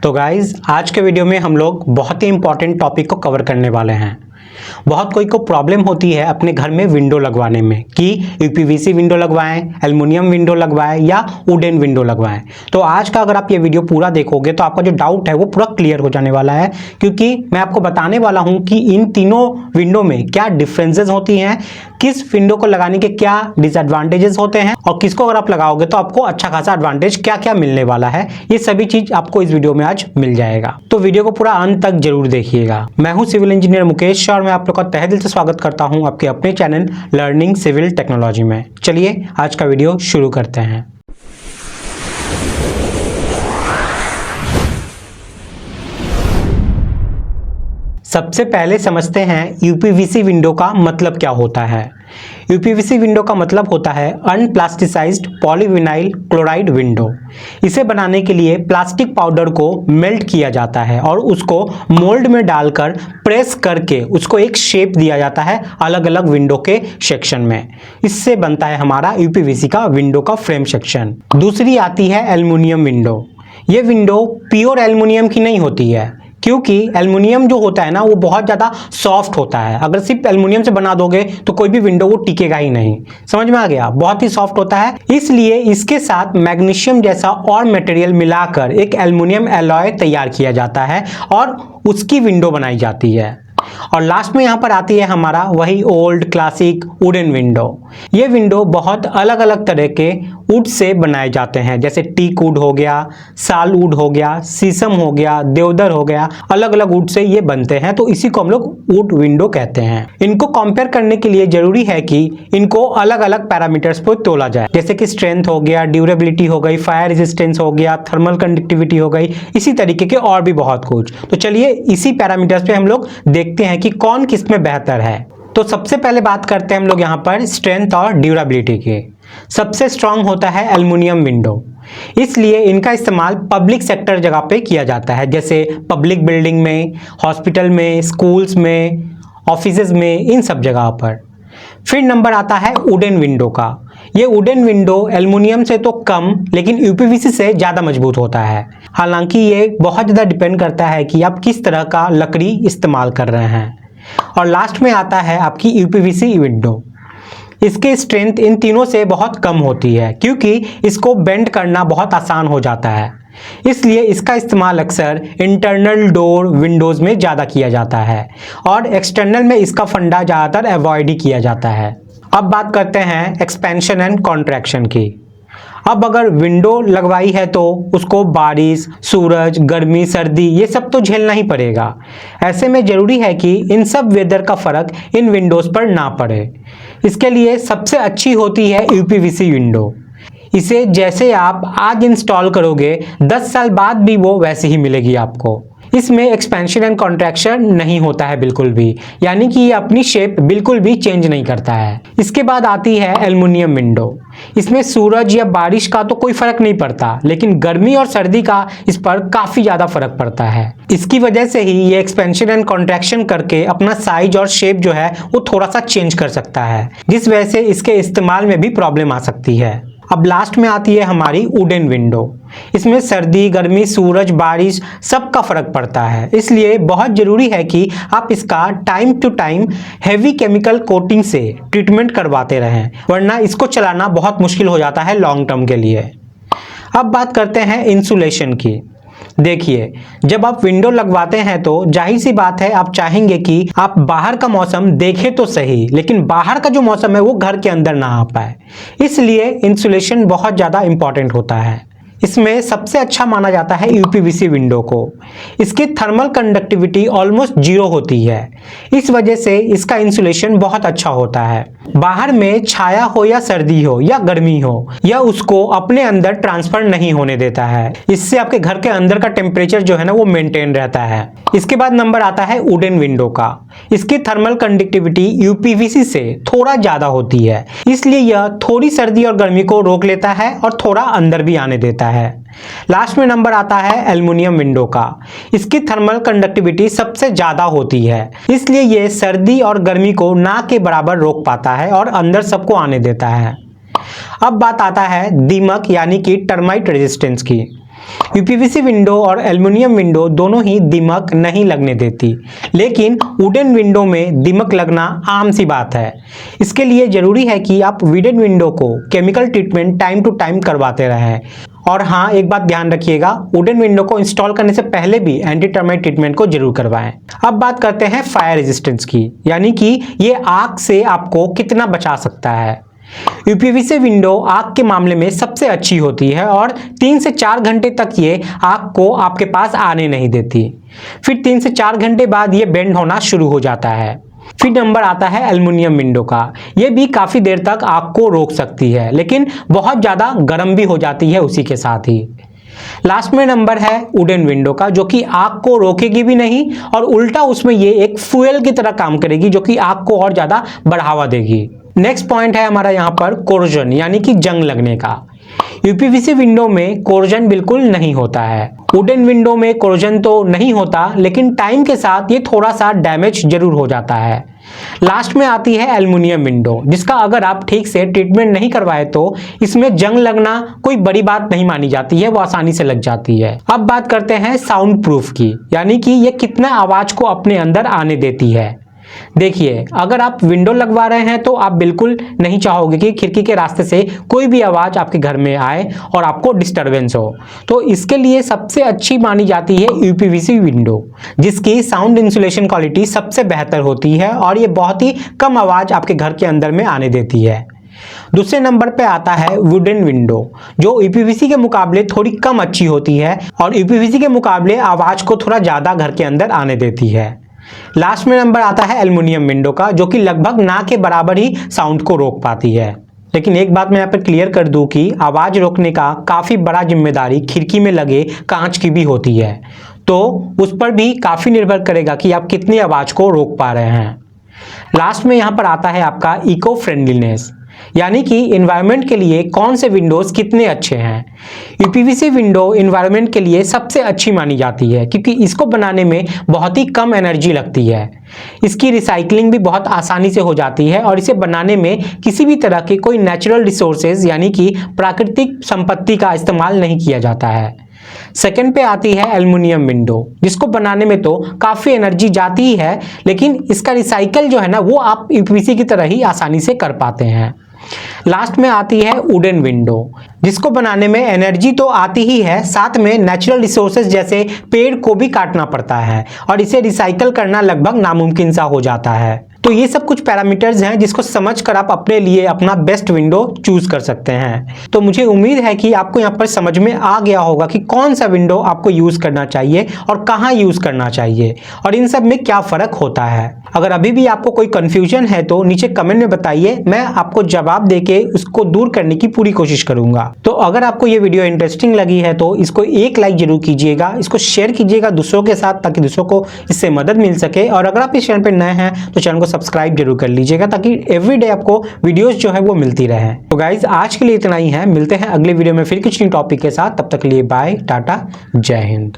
तो गाइज आज के वीडियो में हम लोग बहुत ही इंपॉर्टेंट टॉपिक को कवर करने वाले हैं। बहुत कोई को प्रॉब्लम होती है अपने घर में विंडो लगवाने में कि यूपीवीसी विंडो लगवाएं, एल्युमिनियम विंडो लगवाएं या वुडन विंडो लगवाएं। तो आज का अगर आप ये वीडियो पूरा देखोगे तो आपका जो डाउट है वो पूरा क्लियर हो जाने वाला है, क्योंकि मैं आपको बताने वाला हूं कि इन तीनों विंडो में क्या डिफरेंसेस होती हैं, किस विंडो को लगाने के क्या डिसएडवांटेजेस होते हैं और किसको अगर आप लगाओगे तो आपको अच्छा खासा एडवांटेज क्या क्या मिलने वाला है। ये सभी चीज आपको इस वीडियो में आज मिल जाएगा, तो वीडियो को पूरा अंत तक जरूर देखिएगा। मैं हूं सिविल इंजीनियर मुकेश और मैं आप लोग का तहे दिल से स्वागत करता हूं आपके अपने चैनल लर्निंग सिविल टेक्नोलॉजी में। चलिए आज का वीडियो शुरू करते हैं। सबसे पहले समझते हैं यूपीवीसी विंडो का मतलब क्या होता है। यूपीवीसी विंडो का मतलब होता है अनप्लास्टिसाइज्ड पॉलीविनाइल क्लोराइड विंडो। इसे बनाने के लिए प्लास्टिक पाउडर को मेल्ट किया जाता है और उसको मोल्ड में डालकर प्रेस करके उसको एक शेप दिया जाता है अलग अलग विंडो के सेक्शन में। इससे बनता है हमारा यूपीवीसी का विंडो का फ्रेम सेक्शन। दूसरी आती है एल्युमिनियम विंडो। ये विंडो प्योर एल्युमिनियम की नहीं होती है, क्योंकि एल्युमिनियम जो होता है ना वो बहुत ज़्यादा सॉफ्ट होता है। अगर सिर्फ एल्युमिनियम से बना दोगे तो कोई भी विंडो वो टिकेगा ही नहीं। समझ में आ गया? बहुत ही सॉफ्ट होता है, इसलिए इसके साथ मैग्नीशियम जैसा और मटेरियल मिलाकर एक एल्युमिनियम एलॉय तैयार किया जाता है और उसकी विंडो बनाई जाती है। और लास्ट में यहाँ पर आती है हमारा वही ओल्ड क्लासिक वुडन विंडो। ये विंडो बहुत अलग अलग तरह के वुड से बनाए जाते हैं, जैसे टीक वुड हो गया, साल वुड हो गया, शीशम हो गया, देवदार हो गया। अलग अलग वुड से ये बनते हैं, तो इसी को हम लोग वुड विंडो कहते हैं। इनको कंपेयर करने के लिए जरूरी है कि इनको अलग अलग पैरामीटर्स पर तोला जाए, जैसे कि स्ट्रेंथ हो गया, ड्यूरेबिलिटी हो गई, फायर रेजिस्टेंस हो गया, थर्मल कंडक्टिविटी हो गई, इसी तरीके के और भी बहुत कुछ। तो चलिए इसी पैरामीटर्स पे हम लोग देखते हैं कि कौन किस में बेहतर है। तो सबसे पहले बात करते हैं हम लोग यहाँ पर स्ट्रेंथ और ड्यूरेबिलिटी की। सबसे स्ट्रांग होता है एल्युमिनियम विंडो, इसलिए इनका इस्तेमाल पब्लिक सेक्टर जगह पे किया जाता है, जैसे पब्लिक बिल्डिंग में, हॉस्पिटल में, स्कूल्स में, ऑफिसेज में, इन सब जगह पर। फिर नंबर आता है वुडन विंडो का। ये वुडन विंडो एल्युमिनियम से तो कम लेकिन यूपीवीसी से ज़्यादा मजबूत होता है। हालांकि ये बहुत ज़्यादा डिपेंड करता है कि आप किस तरह का लकड़ी इस्तेमाल कर रहे हैं। और लास्ट में आता है आपकी यूपीवीसी विंडो। इसकी स्ट्रेंथ इन तीनों से बहुत कम होती है, क्योंकि इसको बेंड करना बहुत आसान हो जाता है, इसलिए इसका इस्तेमाल अक्सर इंटरनल डोर विंडोज़ में ज़्यादा किया जाता है और एक्सटर्नल में इसका फंडा ज़्यादातर अवॉइड ही किया जाता है। अब बात करते हैं एक्सपेंशन एंड कॉन्ट्रैक्शन की। अब अगर विंडो लगवाई है तो उसको बारिश, सूरज, गर्मी, सर्दी ये सब तो झेलना ही पड़ेगा। ऐसे में ज़रूरी है कि इन सब वेदर का फ़र्क इन विंडोज़ पर ना पड़े। इसके लिए सबसे अच्छी होती है यूपीवीसी विंडो। इसे जैसे आप आज इंस्टॉल करोगे 10 साल बाद भी वो वैसे ही मिलेगी आपको। इसमें एक्सपेंशन एंड कॉन्ट्रैक्शन नहीं होता है बिल्कुल भी, यानी कि ये अपनी शेप बिल्कुल भी चेंज नहीं करता है। इसके बाद आती है एल्युमिनियम विंडो। इसमें सूरज या बारिश का तो कोई फर्क नहीं पड़ता, लेकिन गर्मी और सर्दी का इस पर काफ़ी ज़्यादा फर्क पड़ता है। इसकी वजह से ही ये एक्सपेंशन एंड कॉन्ट्रैक्शन करके अपना साइज और शेप जो है वो थोड़ा सा चेंज कर सकता है, जिस वजह से इसके इस्तेमाल में भी प्रॉब्लम आ सकती है। अब लास्ट में आती है हमारी वुडन विंडो। इसमें सर्दी, गर्मी, सूरज, बारिश सब का फर्क पड़ता है, इसलिए बहुत ज़रूरी है कि आप इसका time to time heavy chemical coating से ट्रीटमेंट करवाते रहें, वरना इसको चलाना बहुत मुश्किल हो जाता है लॉन्ग टर्म के लिए। अब बात करते हैं इंसुलेशन की। देखिए, जब आप विंडो लगवाते हैं तो जाहिर सी बात है आप चाहेंगे कि आप बाहर का मौसम देखें तो सही, लेकिन बाहर का जो मौसम है वो घर के अंदर ना आ पाए। इसलिए इंसुलेशन बहुत ज़्यादा इंपॉर्टेंट होता है। इसमें सबसे अच्छा माना जाता है यूपीवीसी विंडो को। इसकी थर्मल कंडक्टिविटी ऑलमोस्ट 0 होती है, इस वजह से इसका इंसुलेशन बहुत अच्छा होता है। बाहर में छाया हो या सर्दी हो या गर्मी हो, यह उसको अपने अंदर ट्रांसफर नहीं होने देता है। इससे आपके घर के अंदर का टेम्परेचर जो है ना वो मेंटेन रहता है। इसके बाद नंबर आता है वुडन विंडो का। इसकी थर्मल कंडक्टिविटी यूपीवीसी से थोड़ा ज़्यादा होती है, इसलिए यह थोड़ी सर्दी और गर्मी को रोक लेता है और थोड़ा अंदर भी आने देता है। लास्ट में नंबर आता है एल्युमिनियम विंडो का। इसकी थर्मल कंडक्टिविटी सबसे ज़्यादा होती है, इसलिए यह सर्दी और गर्मी को ना के बराबर रोक पाता है और अंदर सबको आने देता है। अब बात आता है दीमक यानी कि टर्माइट रेजिस्टेंस की। यूपीवीसी विंडो और एल्युमिनियम विंडो दोनों ही दीमक नहीं लगने देती, लेकिन वुडन विंडो में दीमक लगना आम सी बात है। इसके लिए जरूरी है कि आप वुडन विंडो को chemical treatment time to time करवाते रहें। और हाँ, एक बात ध्यान रखिएगा, वुडन विंडो को इंस्टॉल करने से पहले भी एंटी टर्माइट ट्रीटमेंट को जरूर करवाएं। अब बात करते हैं फायर रेजिस्टेंस की, यानी कि ये आग से आपको कितना बचा सकता है। यूपीवीसी विंडो आग के मामले में सबसे अच्छी होती है और 3 से 4 घंटे तक ये आग को आपके पास आने नहीं देती। फिर 3 से 4 घंटे बाद ये बेंड होना शुरू हो जाता है। फिर नंबर आता है एल्युमिनियम विंडो का। ये भी काफ़ी देर तक आग को रोक सकती है, लेकिन बहुत ज़्यादा गर्म भी हो जाती है उसी के साथ ही। लास्ट में नंबर है वुडन विंडो का, जो कि आग को रोकेगी भी नहीं और उल्टा उसमें ये एक फ्यूल की तरह काम करेगी, जो कि आग को और ज़्यादा बढ़ावा देगी। नेक्स्ट पॉइंट है हमारा यहाँ पर कोरोजन, यानी कि जंग लगने का। यूपीवीसी विंडो में कोरोजन बिल्कुल नहीं होता है। वुडन विंडो में कोरोजन तो नहीं होता, लेकिन टाइम के साथ ये थोड़ा सा डैमेज जरूर हो जाता है। लास्ट में आती है एल्युमिनियम विंडो, जिसका अगर आप ठीक से ट्रीटमेंट नहीं करवाए तो इसमें जंग लगना कोई बड़ी बात नहीं मानी जाती है, वो आसानी से लग जाती है। अब बात करते हैं साउंड प्रूफ की, यानी कि ये कितना आवाज को अपने अंदर आने देती है। देखिए, अगर आप विंडो लगवा रहे हैं तो आप बिल्कुल नहीं चाहोगे कि खिड़की के रास्ते से कोई भी आवाज़ आपके घर में आए और आपको डिस्टरबेंस हो। तो इसके लिए सबसे अच्छी मानी जाती है यूपीवीसी विंडो, जिसकी साउंड इंसुलेशन क्वालिटी सबसे बेहतर होती है और ये बहुत ही कम आवाज़ आपके घर के अंदर में आने देती है। दूसरे नंबर पे आता है वुडन विंडो, जो यूपीवीसी के मुकाबले थोड़ी कम अच्छी होती है और यूपीवीसी के मुकाबले आवाज़ को थोड़ा ज़्यादा घर के अंदर आने देती है। लास्ट में नंबर आता है एल्युमिनियम विंडो का, जो कि लगभग ना के बराबर ही साउंड को रोक पाती है। लेकिन एक बात मैं यहाँ पर क्लियर कर दूं कि आवाज़ रोकने का काफ़ी बड़ा जिम्मेदारी खिड़की में लगे कांच की भी होती है, तो उस पर भी काफ़ी निर्भर करेगा कि आप कितनी आवाज़ को रोक पा रहे हैं। लास्ट में यहाँ पर आता है आपका इको फ्रेंडलीनेस, यानी कि एनवायरनमेंट के लिए कौन से विंडोज़ कितने अच्छे हैं। यूपीवीसी विंडो एनवायरनमेंट के लिए सबसे अच्छी मानी जाती है, क्योंकि इसको बनाने में बहुत ही कम एनर्जी लगती है। इसकी रिसाइकलिंग भी बहुत आसानी से हो जाती है और इसे बनाने में किसी भी तरह के कोई नेचुरल रिसोर्सेज यानी कि प्राकृतिक संपत्ति का इस्तेमाल नहीं किया जाता है। सेकंड पे आती है एल्युमिनियम विंडो, जिसको बनाने में तो काफ़ी एनर्जी जाती ही है, लेकिन इसका रिसाइकल जो है ना, वो आप यूपीवीसी की तरह ही आसानी से कर पाते हैं। लास्ट में आती है वुडन विंडो, जिसको बनाने में एनर्जी तो आती ही है, साथ में नेचुरल रिसोर्सेज जैसे पेड़ को भी काटना पड़ता है और इसे रिसाइकल करना लगभग नामुमकिन सा हो जाता है। तो ये सब कुछ पैरामीटर्स हैं जिसको समझकर आप अपने लिए अपना बेस्ट विंडो चूज कर सकते हैं। तो मुझे उम्मीद है कि आपको यहाँ पर समझ में आ गया होगा कि कौन सा विंडो आपको यूज करना चाहिए और कहाँ यूज करना चाहिए और इन सब में क्या फर्क होता है। अगर अभी भी आपको कोई कंफ्यूजन है तो नीचे कमेंट में बताइए, मैं आपको जवाब देके उसको दूर करने की पूरी कोशिश करूंगा। तो अगर आपको ये वीडियो इंटरेस्टिंग लगी है तो इसको एक लाइक जरूर कीजिएगा, इसको शेयर कीजिएगा दूसरों के साथ, ताकि दूसरों को इससे मदद मिल सके। और अगर आप इस चैनल पर नए हैं तो चैनल को सब्सक्राइब जरूर कर लीजिएगा, ताकि एवरीडे आपको वीडियोस जो है वो मिलती रहे। तो गाइज, आज के लिए इतना ही है, मिलते हैं अगले वीडियो में फिर कुछ नई टॉपिक के साथ। तब तक के लिए बाय, टाटा, जय हिंद।